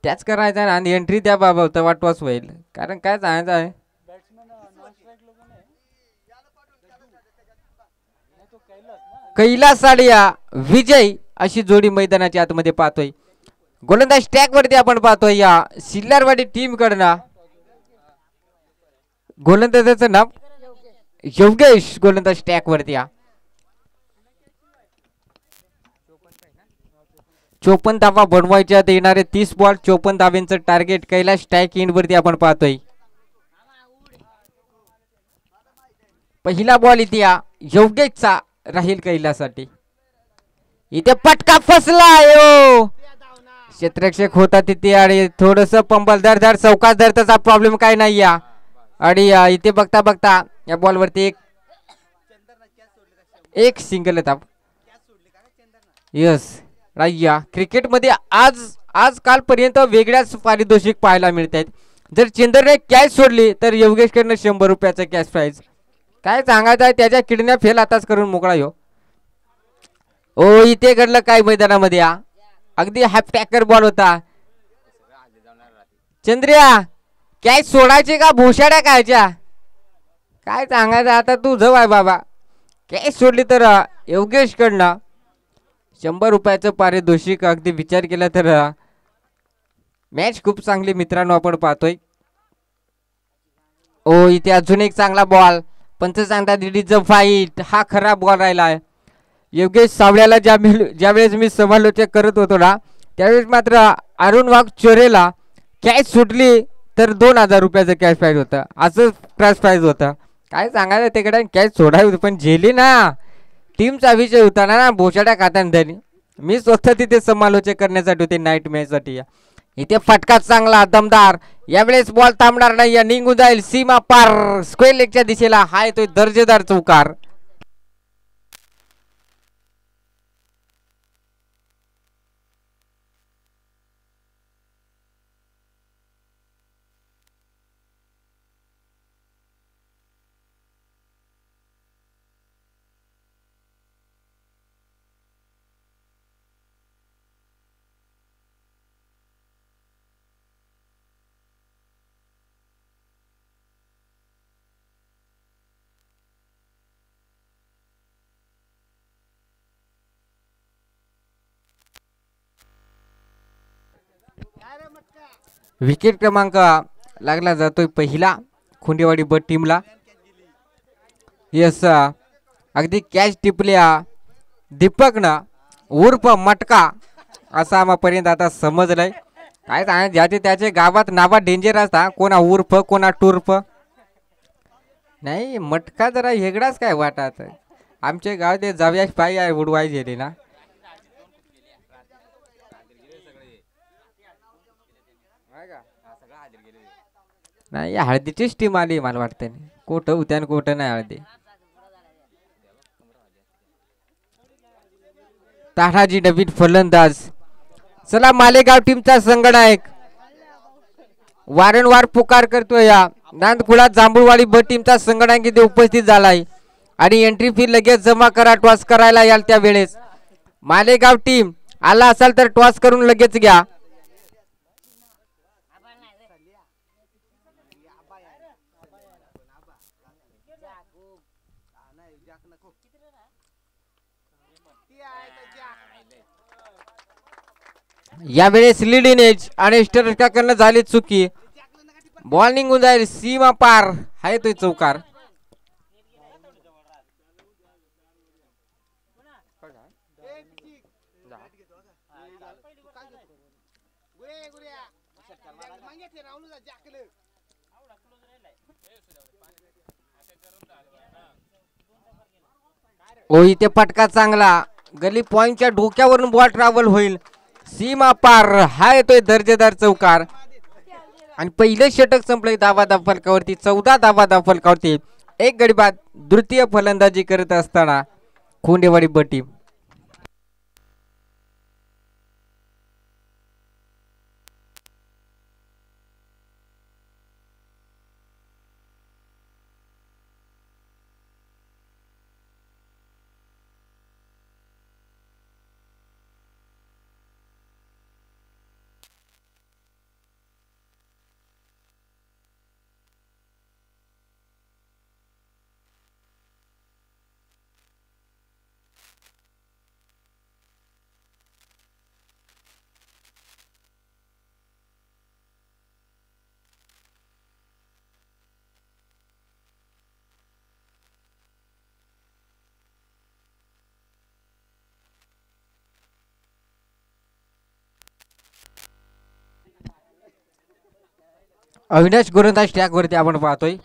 S1: त्याच करायचं आहे आणि एंट्री द्या बाबा तेव्हा टॉस होईल. कारण काय सांगायचं आहे कैलास साडिया विजय अशी जोडी मैदानाच्या आतमध्ये पाहतोय. गोलंदाज स्टॅक वरती आपण पाहतोय या सिल्लारवाडी टीम कडनं. गोलंदाजाचं नाव योगेश. गोलंदाज स्टॅक वरती या. 54 धावा बनवायच्या येणारे 30 बॉल 54 धाव्यांचं टार्गेट कैलास स्टॅक इन वरती आपण पाहतोय. पहिला बॉल इथे या योगेशचा राहील कैलासाठी. इथे पटका फसलाय. क्षेत्ररक्षक होता तिथे आणि थोडस पंबल धर धर चौकास धरताचा प्रॉब्लेम काय नाही या. आणि इथे बघता बघता या बॉलवरती एक सिंगल धाव. यस राह्या क्रिकेटमध्ये आज कालपर्यंत वेगळ्याच पारितोषिक पाहायला मिळत आहेत. जर चेंदरने कॅच सोडली तर योगेशकडनं 100 रुपयाचं कॅश प्राईज. काय सांगायचं आहे त्याच्या किडन्या फेल आताच करून मोकळा यो. ओ इथे घडलं काय मैदानामध्ये अगदी हॅप टॅकर बॉल होता. चंद्रिया कॅच सोडायचे का भोशाड्या खायच्या. काय सांगायचं आता तू जव आहे बाबा. कॅच सोडली तर योगेश कडनं 100 रुपयाचं पारितोषिक. अगदी विचार केला तर मॅच खूप चांगली मित्रांनो आपण पाहतोय. ओ इथे अजून एक चांगला बॉल. पंच सांगतात इट इज अ फाईट. हा खरा बॉल राहिला. योगेश सावळ्याला ज्यावेळेस मी समालोचना करत होतो ना त्यावेळेस मात्र अरुण वाघ चोरेला कॅच सुटली तर 2000 रुपयाचं कॅश प्राईज होतं. असं कॅश प्राईज होतं. काय सांगायचं तिकडे कॅच सोडावी पण झेली ना. टीमचा विषय होता ना भोशाड्या खात्याने त्यांनी. मी स्वतः तिथे समालोचना करण्यासाठी होते नाईट मॅच साठी. इथे फटका चांगला दमदार. यावेळेस बॉल थांबणार नाही निघून जाईल सीमा पार स्क्वेअर लेगच्या दिशेला. हा येतोय दर्जेदार चौकार. विकेट क्रमांक लागला जातोय पहिला खुंडेवाडी ब टीमला. यस अगदी कॅच टिपल्या दीपकनं उर्फ मटका असं आम्हापर्यंत आता समजलंय. काय सांग ज्याचे त्याचे गावात नावात डेंजर असता. कोणा उर्फ कोणा टुर्फ. नाही मटका जरा वेगळाच काय वाटत. आमचे गाव ते जाव्यास पायी आहे उडवाय गेले ना. नाही हळदीचीच टीम आली मला वाटतं. कोट उद्यान कोट नाही हळदी. तानाजी नवीन फलंदाज. चला मालेगाव टीमचा संगणक वारंवार पुकार करतोय. या नांदकुळा जांभूळवाडी ब टीमचा संगणक इथे उपस्थित झालाय आणि एंट्री फी लगेच जमा करा टॉस करायला याल त्या वेळेस. मालेगाव टीम आला असाल तर टॉस करून लगेच घ्या. यावेळेस लीडिंग एज आणि कडनं झाली चुकी. बॉल निघून जाईल सीमा पार. हा येतोय चौकार. ओ इथे पटका चांगला. गली पॉइंटच्या डोक्यावरून बॉल ट्रॅव्हल होईल. सीमा पार. हा येतोय दर्जेदार चौकार. आणि पहिलं षटक संपलंय धावा फलकावरती. 14 धावा फलकावरती. एक गडी बाद. द्वितीय फलंदाजी करत असताना खोंडेवाडी ब टीम. अविनाश गोलंदाज ट्रॅक वरती आपण पाहतोय.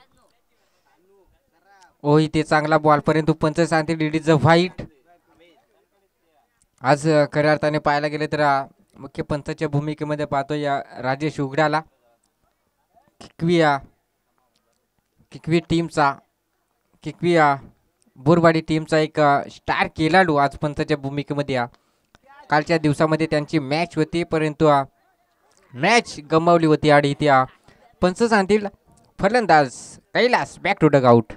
S1: ओ इथे चांगला बॉल परंतु पंच सांगते इट इज अ व्हाईट. आज खऱ्या अर्थाने पाहायला गेले तर मुख्य पंचाच्या भूमिकेमध्ये पाहतोय या राजेश उघड्याला. किकवी टीमचा बोरवाडी टीमचा एक स्टार खेळाडू आज पंचाच्या भूमिकेमध्ये. कालच्या दिवसामध्ये त्यांची मॅच होती परंतु मॅच गमावली होती. आणि त्या पंच सांगतील फलंदाज Kailas back to dugout.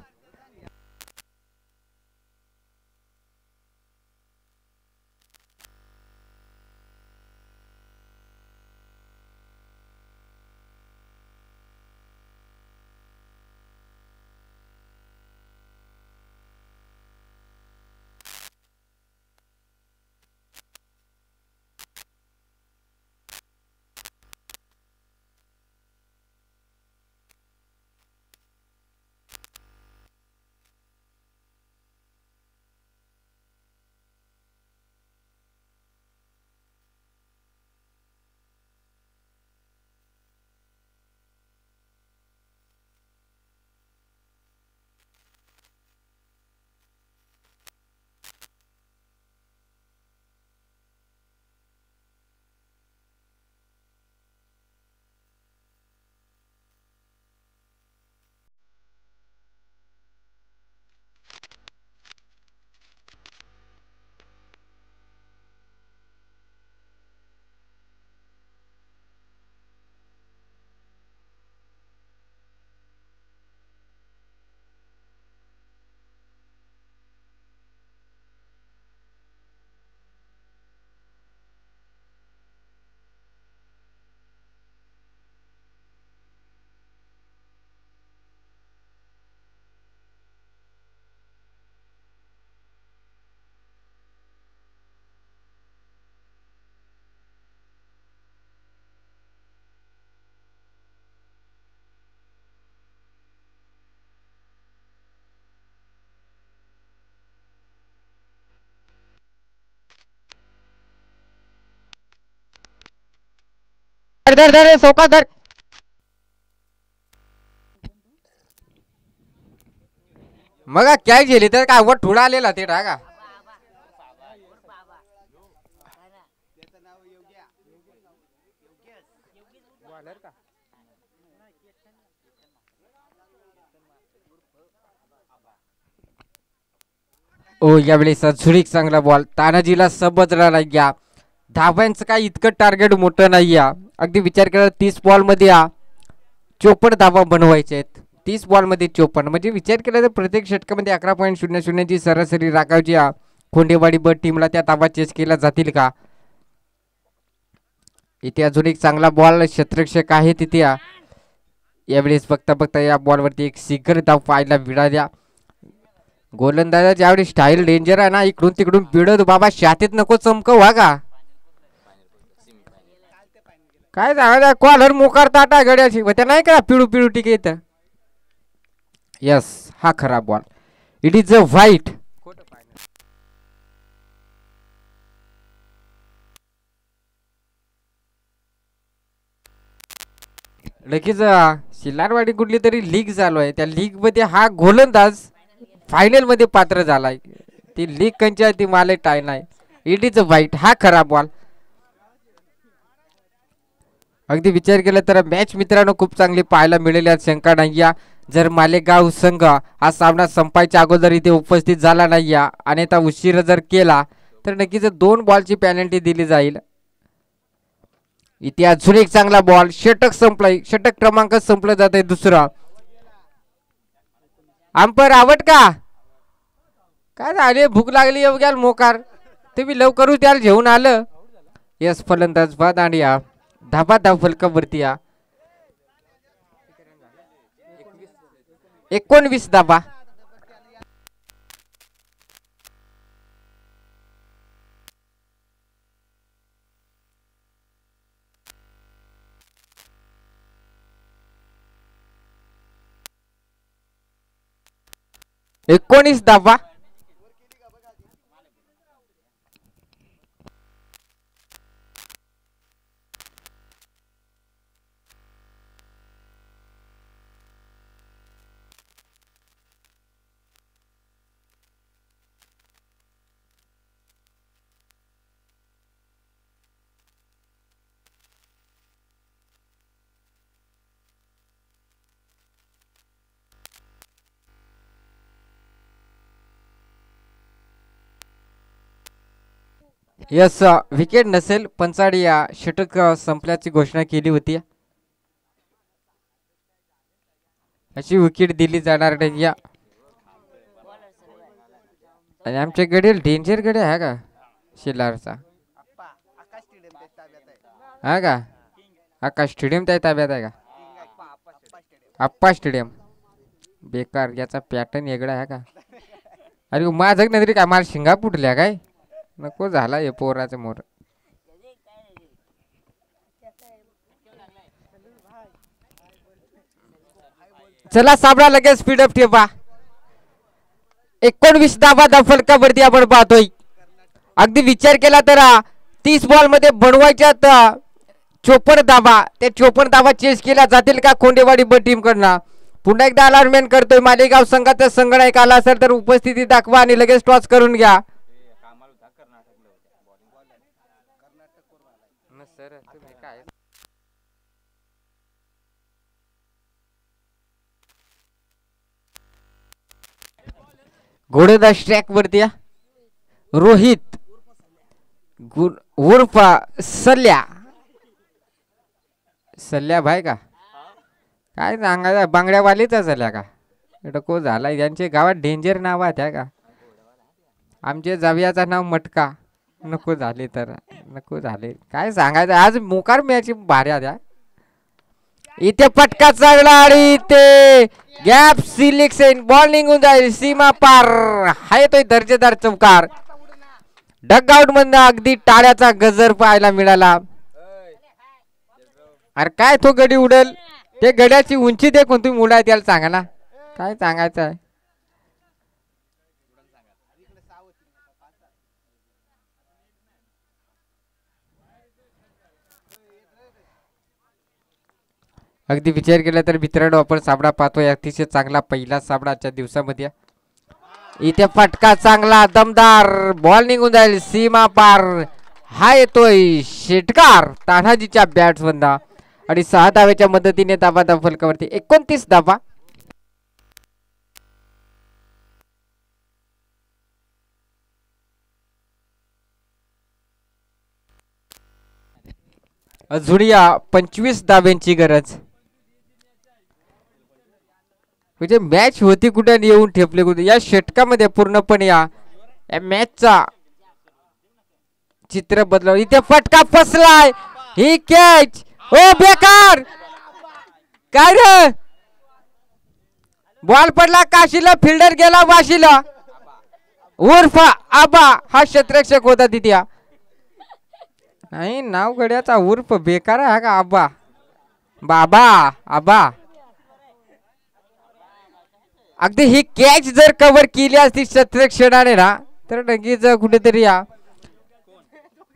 S1: धर सोका धर. मग काय गेली तर काय वर ठुडा आलेला ते टाका. ओ यावेळेस झुळीक चांगला बॉल. तानाजीला सबजला नाही घ्या. धाब्यांचं काय इतकं टार्गेट मोठं नाही या. अगदी विचार केला 30 बॉल मध्ये 54 धावा बनवायचे आहेत. 30 बॉल मध्ये 54 म्हणजे विचार केला तर प्रत्येक षटकामध्ये 11.00 ची सरासरी राखायची. खोंडेवाडी ब टीमला त्या धावा चेस केल्या जातील का. इथे अजून एक चांगला बॉल क्षेत्ररक्षक आहे तिथे. यावेळेस बघता या बॉलवरती एक सिगर धाव पाहायला मिळाल्या. गोलंदाजाची यावेळी स्टाईल डेंजर आहे ना. इकडून तिकडून पिडत बाबा शातीत नको चमकव का. काय सांगा कॉलर मोकार ताटा गड्याची त्या नाही का पिळू पिळू टिके इथं. यस हा खराब ball. It is a white. लगेच शिलारवाडी कुठली तरी लीग चालू आहे त्या लीग मध्ये हा गोलंदाज फायनल मध्ये पात्र झालाय. ती लीग कंच्या ती माले टाय नाही. इट इज अ व्हाईट हा खराब बॉल. अगदी विचार केला तर मॅच मित्रांनो खूप चांगली पाहायला मिळेल यात शंका नाही. जर मालेगाव संघ हा सामना संपायच्या अगोदर इथे उपस्थित झाला नाही आणि आता उशीर जर केला तर नक्कीच 2 बॉलची पेनल्टी दिली जाईल. इथे अजून एक चांगला बॉल. षटक संपलाय. षटक क्रमांक संपलं जात आहे दुसरा. अंपर आवड का काय झाले भूक लागली येऊ मोकार तुम्ही लवकरच त्याला घेऊन आलं. यस फलंदाज बाद आणि धाबा धाव फलकावरती 19 धाबा. एकोणीस धाबा. यस विकेट नसेल पंचाळी षटक संपल्याची घोषणा केली होती. अशी विकेट दिली जाणार नाही. आणि आमच्याकडे डेंजर गडे आहे का शिलारचा हा का आकाश स्टेडियम त्या ताब्यात आहे का आप्पा स्टेडियम बेकार याचा पॅटर्न वेगळा आहे का. अरे माझं नजरी काय मला शिंगा फुटल्या काय नको झाला हे पोराचं मोर. चला साबळा लगेच स्पीडअप ठेवा. 19 धाबा फलकावरती आपण पाहतोय. अगदी विचार केला तर 30 बॉल मध्ये बनवायच्यात 54 धाबा. त्या 54 धाबा चेस केल्या जातील का खोंडेवाडी ब टीम कडनं. पुन्हा एकदा अलाउन्समेंट करतोय मालेगाव संघाचा संगणक आला असेल तर उपस्थिती दाखवा आणि लगेच टॉस करून घ्या. घोडेदास ट्रॅक वरती रोहित उर्फ सल्या सल्या भाई का काय सांगायचं बांगड्यावालीचा सल्या का डको झाला. यांचे गावात डेंजर नाव आहे का. आमचे जावियाचं नाव मटका नको झाले तर नको झाले काय सांगायचं. आज मोकार मॅच भारी द्या. इथे फटका चांगला आणि इथे गॅप सिलेक्शन बॉल निघून जाईल सीमा पार. हाय तो दर्जेदार चौकार. डगआउट मधनं अगदी टाळ्याचा गजर पाहायला मिळाला. अरे काय तो गडी उडेल ते गड्याची उंची देखून तुम्ही उडाय त्याला सांगा ना काय सांगायचं आहे. अगदी विचार केला तर मित्रांनो आपण साबडा पाहतोय अतिशय चांगला पहिला साबडा आजच्या दिवसामध्ये. इथे फटका चांगला दमदार बॉल निघून जाईल सीमा पार. हा येतोय षटकार तान्हाजीच्या बॅट्समन आणि 6 धावेच्या मदतीने धाबा फलकावरती 29 धाबा. अजून या 25 धाब्यांची गरज. म्हणजे मॅच होती कुठे येऊन ठेपले कुठे. या षटकामध्ये पूर्णपणे या मॅचचा चित्र बदलवलं. इथे फटका फसलाय ही कॅच ओ बेकार काय रे. बॉल पडला काशीला फिल्डर गेला वाशीला उर्फ आबा हा क्षेत्ररक्षक होता तिथे. नाही नाव गड्याचा उर्फ बेकार आहे का आबा बाबा आबा अगदी ही कॅच जर कव्हर केली असती क्षेत्ररक्षणाने ना तर नक्कीच कुठेतरी या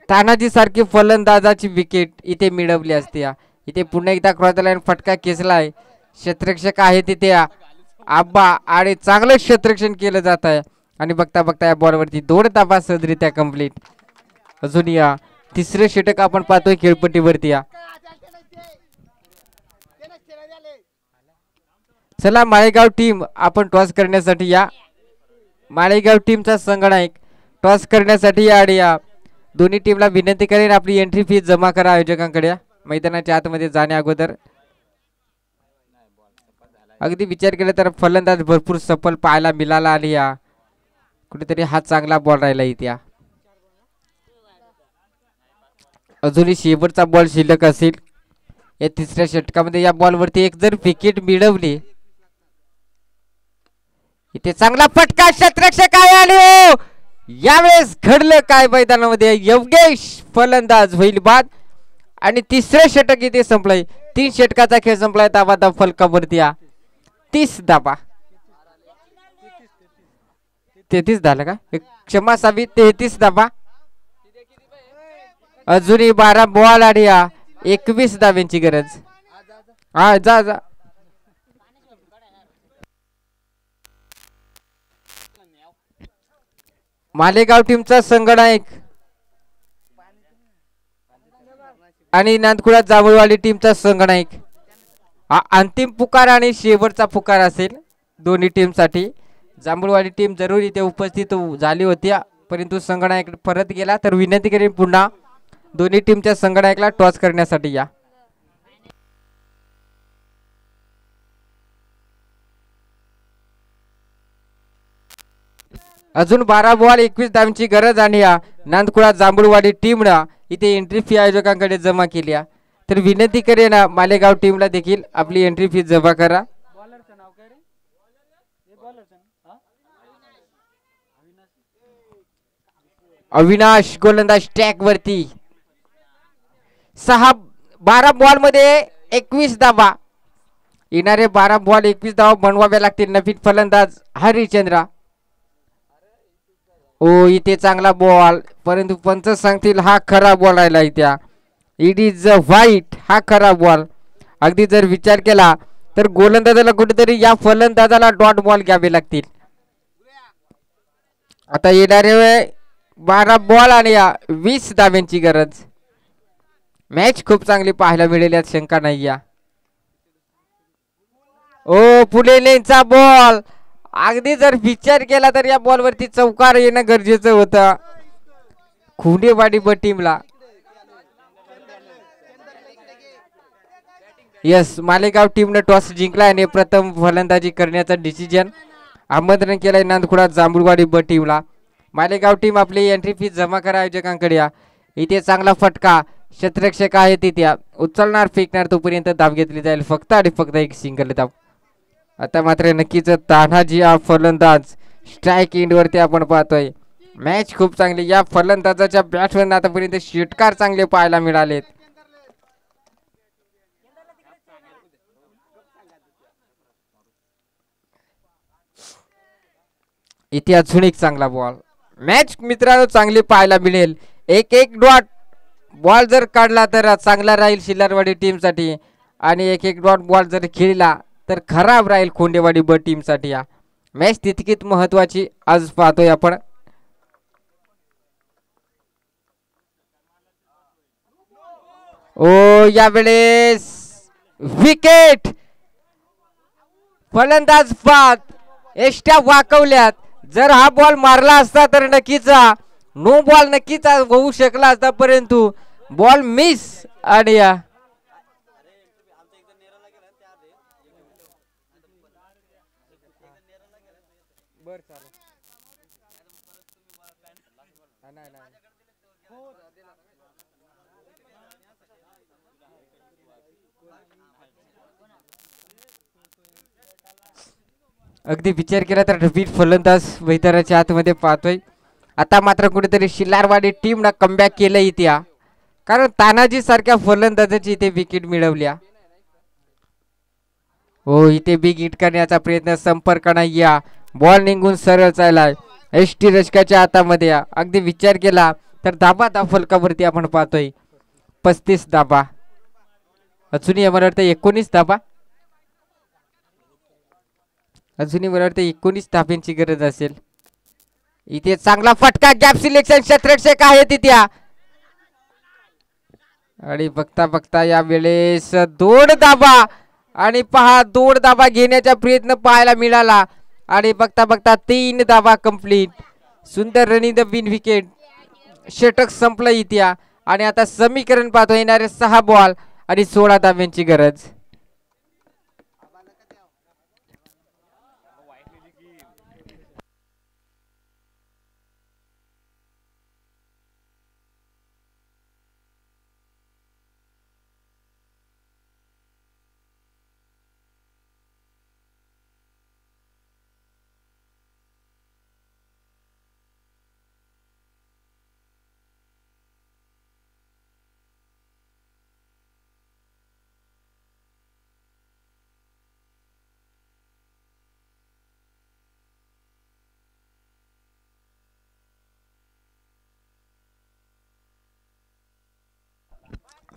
S1: तानाजी सारखी फलंदाजाची विकेट इथे मिळवली असती इथे पुन्हा एकदा क्रॉस लाईन फटका खेचलाय क्षेत्ररक्षक आहे तिथे आब्बा आणि चांगलं क्षेत्ररक्षण केलं जात आहे आणि बघता बघता या बॉलवरती 2 धावा सहजरित्या कंप्लीट अजून या तिसरं षटक आपण पाहतोय खेळपट्टीवरती चला माळेगाव टीम आपण टॉस करण्यासाठी या माळेगाव टीमचा संगणक टॉस करण्यासाठी या आणि या दोन्ही टीमला विनंती करेन आपली एंट्री फी जमा करा आयोजकांकडे मैदानाच्या आतमध्ये जाण्या अगोदर अगदी विचार केला तर फलंदाज भरपूर सफल पाहायला मिळाला आणि या कुठेतरी हा चांगला बॉल राहिला इथे अजूनही शेवटचा बॉल शिल्लक असेल या तिसऱ्या षटकामध्ये या बॉलवरती एक जर विकेट मिळवली इथे चांगला फटका क्षेत्ररक्षक आहे आणि यावेळेस घडलं काय मैदानामध्ये योगेश फलंदाज होईल बाद आणि तिसरे षटक इथे संपलंय 3 षटकाचा खेळ संपलाय धावा फलकावरती 30 धावा 33 झालं का क्षमा सावी 33 धावा अजूनही 12 बॉल आणि 21 धाव्यांची गरज हा जा जा मालेगाव टीमचा संगणक आणि नांदकुळा जांभूळवाडी टीमचा संगणक हा अंतिम पुकार आणि शेवटचा पुकार असेल दोन्ही टीमसाठी जांभूळवाडी टीम जरूर इथे उपस्थित झाली होती परंतु संगणक परत गेला तर विनंती करेन पुन्हा दोन्ही टीमच्या संगणकाला टॉस करण्यासाठी या अजून 12 बॉल 21 धावांची गरज आणि नांदकुळा जांभूळवाडी टीमनं इथे एंट्री फी आयोजकांकडे जमा केली तर विनंती करेन मालेगाव टीमला देखील आपली एंट्री फी जमा करा अविनाश गोलंदाज टॅग वरती 12 बॉल मध्ये 21 धावा येणारे 12 बॉल 21 धावा बनवाव्या लागतील नवीन फलंदाज हरिचंद्र ओ इथे चांगला बॉल परंतु पंच सांगतील हा खरा बॉल राहिला इथे इट इज व्हाईट हा खरा बॉल अगदी जर विचार केला तर गोलंदाजाला कुठेतरी या फलंदाजाला डॉट बॉल घ्यावे लागतील आता येणारे 12 बॉल आणि 20 धाव्यांची गरज मॅच खूप चांगली पाहायला मिळेल यात शंका नाही ओ पुढे लेनचा बॉल अगदी जर विचार केला तर या बॉलवरती चौकार येणं गरजेचं होतं खुंडेवाडी ब टीमला यस मालेगाव टीमने टॉस जिंकला आणि प्रथम फलंदाजी करण्याचा डिसिजन आमंत्रण केलंय नांदकुळा जांभूळवाडी ब टीमला मालेगाव टीम आपली एंट्री फी जमा करा आयोजकांकडे या इथे चांगला फटका क्षेत्ररक्षक आहे तिथे उचलणार फेकणार तोपर्यंत धाव घेतली जाईल फक्त आणि फक्त एक सिंगल धाव आता मात्र नक्कीच तानाजी हा फलंदाज स्ट्राईक एंड वरती आपण पाहतोय मॅच खूप चांगली या फलंदाजाच्या बॅटवर आतापर्यंत षटकार चांगले पाहायला मिळालेत इथे अजून एक चांगला बॉल मॅच मित्रांनो चांगली पाहायला मिळेल एक डॉट बॉल जर काढला तर चांगला राहील शिल्लारवाडी टीम साठी आणि एक डॉट बॉल जर खेळला तर खराब राहील खोंडेवाडी ब टीम साठी या मॅच तितकीच महत्वाची आज पाहतोय आपण ओ यावेळेस विकेट फलंदाज बाद एष्ट्या वाकवल्यात जर हा बॉल मारला असता तर नक्कीच नो बॉल नक्कीच होऊ शकला असता परंतु बॉल मिस आणि अगदी विचार केला तर नवीन फलंदाज मैदानाच्या आतमध्ये पाहतोय आता मात्र कुठेतरी शिल्लारवाडी टीम ना कमबॅक केलं इथे कारण तानाजी सारख्या फलंदाजाची इथे विकेट मिळवल्या. हो इथे बिग हिट करण्याचा प्रयत्न, संपर्क नाही या, बॉल निघून सरळ चाललाय एसटी रशकाच्या हातामध्ये. अगदी विचार केला तर धाबा फलकावरती आपण पाहतोय 35 धाबा, अजूनही मला वाटतं 19 धाबा, अजूनही मला वाटतं 19 धाब्यांची गरज असेल. इथे चांगला फटका, गॅप सिलेक्शन, क्षेत्ररक्षक आहे तिथे. आणि बघता बघता या वेळेस 2 धाबा, आणि पहा 2 धाबा घेण्याचा प्रयत्न पाहायला मिळाला. आणि बघता बघता 3 धाबा कंप्लीट. सुंदर रनिंग द विन विकेट, षटक संपलं इथे. आणि आता समीकरण पाहतो, येणारे 6 बॉल आणि 16 धाब्यांची गरज.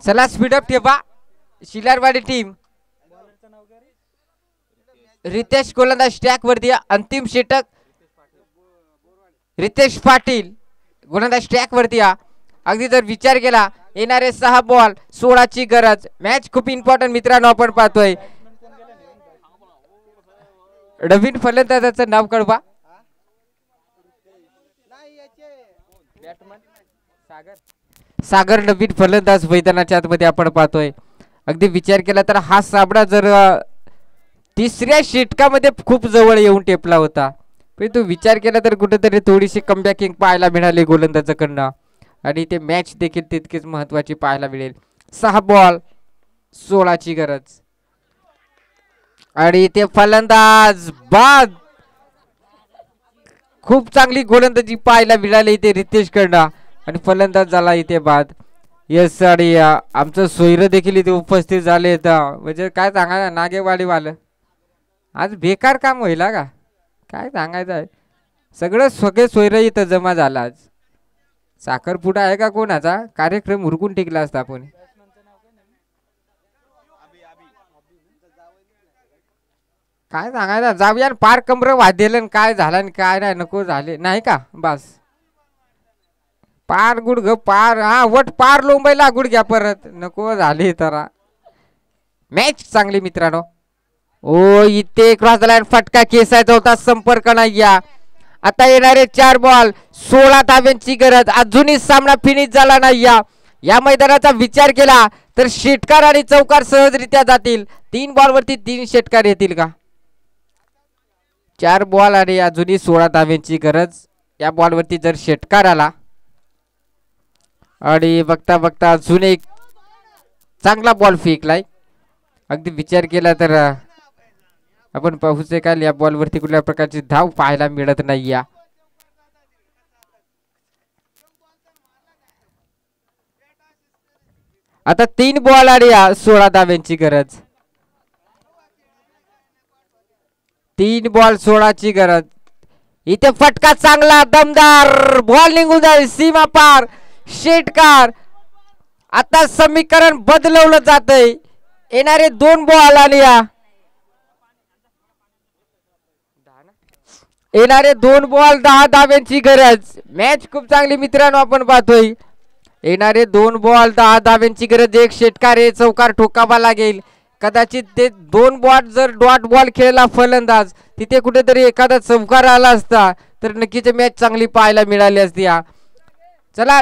S1: चला स्पीडअप ठेवा शिलारवाडी टीम. रितेश गोलंदाज स्टॅक वरती, अंतिम षटक रितेश पाटील गोलंदाज स्टॅक वरती. अगदी जर विचार केला येणारे 6 बॉल 16 ची गरज. मॅच खूप इम्पॉर्टंट मित्रांनो आपण पाहतोय. नवीन फलंदाजाचं नाव कळवा. सागर नवीन फलंदाज मैदानाच्या आतमध्ये आपण पाहतोय. अगदी विचार केला तर हा साबडा जर 3ऱ्या षटकामध्ये खूप जवळ येऊन टेपला होता, परंतु विचार केला तर कुठेतरी थोडीशी कमबॅकिंग पाहायला मिळाली गोलंदाजाकडनं. आणि ते मॅच देखील तितकीच महत्वाची पाहायला मिळेल. 6 बॉल 16 ची गरज. आणि ते फलंदाज बाद, खूप चांगली गोलंदाजी पाहायला मिळाली इथे रितेश कडनं. आणि फलंदाज झाला इथे बाद. यस, आणि आमचं सोयरं देखील इथे उपस्थित झाले. म्हणजे काय सांगा नागेवाडी वालं आज बेकार काम होईल का, काय सांगायचं आहे. सगळं सगळे सोयरं इथं जमा झाला. आज साखरपुडा आहे का कोणाचा, कार्यक्रम उरकून टिकला असता आपण. काय सांगायचं, जाऊया पार कमर वादेलं काय झालं काय नाही, नको झाले नाही का. बस पार गुडघ पार, हा वट पार लोंबायला गुडघ्या परत नको झाले. तर मॅच चांगली मित्रांनो. ओ इथे क्रॉस द लाईन फटका केसायचा होता, संपर्क नाही या. आता येणारे 4 बॉल 16 धाब्यांची गरज. अजूनही सामना फिनिश झाला नाही. या मैदानाचा विचार केला तर षटकार आणि चौकार सहजरित्या जातील. 3 बॉल वरती 3 षटकार येतील का. 4 बॉल आणि अजूनही 16 धाब्यांची गरज. या बॉल वरती जर षटकार आला आणि बघता बघता अजून एक चांगला बॉल फेकलाय. अगदी विचार केला तर आपण पाहू शकाल या बॉल वरती कुठल्या प्रकारची धाव पाहायला मिळत नाही. आता 3 बॉल आणि 16 धाब्यांची गरज. 3 बॉल 16 ची गरज. इथे फटका चांगला दमदार, बॉल निघून जाईल सीमा पार, षटकार. आता समीकरण बदलवलं जातंय. येणारे 2 बॉल आणि येणारे 2 बॉल 10 धाब्यांची गरज. मॅच खूप चांगली मित्रांनो आपण पाहतोय. येणारे 2 बॉल 10 धाब्यांची गरज. एक षटकार हे चौकार ठोकावा लागेल. कदाचित ते 2 बॉल जर डॉट बॉल खेळला फलंदाज, तिथे कुठेतरी एखादा चौकार आला असता तर नक्कीच मॅच चांगली पाहायला मिळाली असती. चला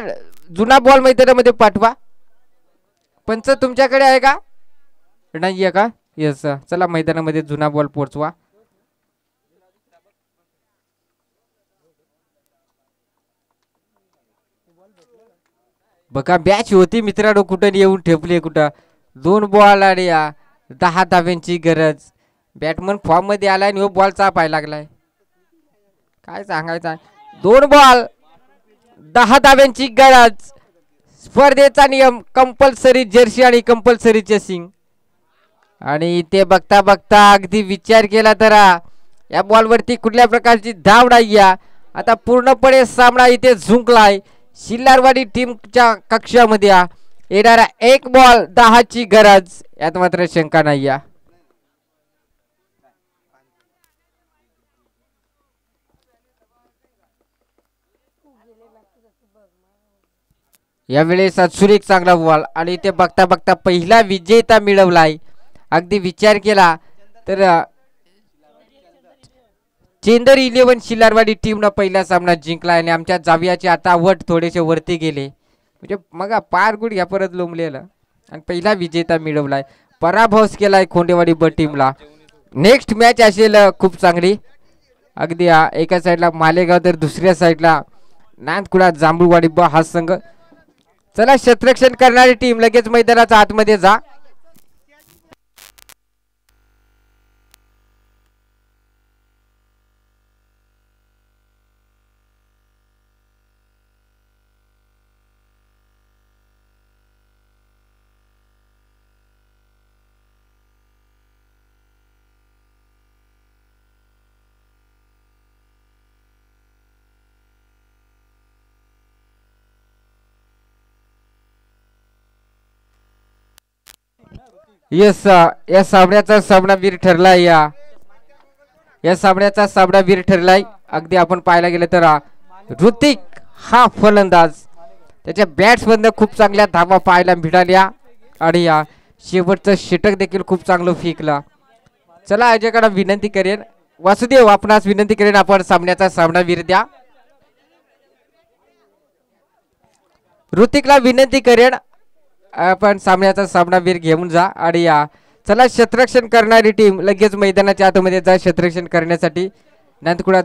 S1: जुना बॉल मैदानामध्ये पाठवा. पंच तुमच्याकडे आहे का, नाही आहे का. येस, चला मैदानामध्ये जुना बॉल पोहोचवा. बघा मॅच होती मित्रांनो, कुठं येऊन ठेपले कुठं. 2 बॉल आणि 10 धाब्यांची गरज. बॅटमन फॉर्म मध्ये आलाय आणि बॉल चापायला लागलाय, काय सांगायचं. 2 बॉल 10 धाब्यांची गरज. स्पर्धेचा नियम कंपल्सरी जर्सी आणि कंपल्सरी चेसिंग. आणि ते बघता बघता अगदी विचार केला तर या बॉलवरती कुठल्या प्रकारची धाव नाही. आता पूर्णपणे सामना इथे झुंकलाय. शिल्लारवाडी टीमच्या कक्षामध्ये येणारा 1 बॉल 10 ची गरज, यात मात्र शंका नाही. यावेळेस सुरेख चांगला बॉल आणि ते बघता बघता पहिला विजेता मिळवलाय. अगदी विचार केला तर चेंदर 11 शिलारवाडी टीमनं पहिला सामना जिंकला आणि आमच्या जावियाचे आता वट थोडेसे वरती गेले. म्हणजे मग पार गुड घ्या परत लोंबलेलं आणि पहिला विजेता मिळवलाय. पराभव केलाय खोंडेवाडी ब टीमला. नेक्स्ट मॅच असेल खूप चांगली. अगदी एका साईडला मालेगाव तर दुसऱ्या साईडला नांदकुळा जांभूळवाडी ब हा संघ. चला क्षेत्ररक्षण करणारी टीम लगेच मैदानाच्या आतमध्ये जा. यस या सामन्याचा सामनावीर ठरलाय. या सामन्याचा सामनावीर ठरलाय. अगदी आपण पाहायला गेलं तर ऋतिक हा फलंदाज, त्याच्या बॅट्स मधनं खूप चांगल्या धावा पाहायला मिळाल्या आणि शेवटचं षटक देखील खूप चांगलं फेकलं. चला अजयकडे विनंती करेन, वासुदेव आपणास विनंती करेन आपण सामन्याचा सामनावीर द्या. ऋतिकला विनंती करेन आपण सामन्याचा सामनावीर घेऊन जा. आणि चला क्षेत्ररक्षण करणारी टीम लगेच मैदानाच्या आतमध्ये जा क्षेत्ररक्षण करण्यासाठी. नांदकुळा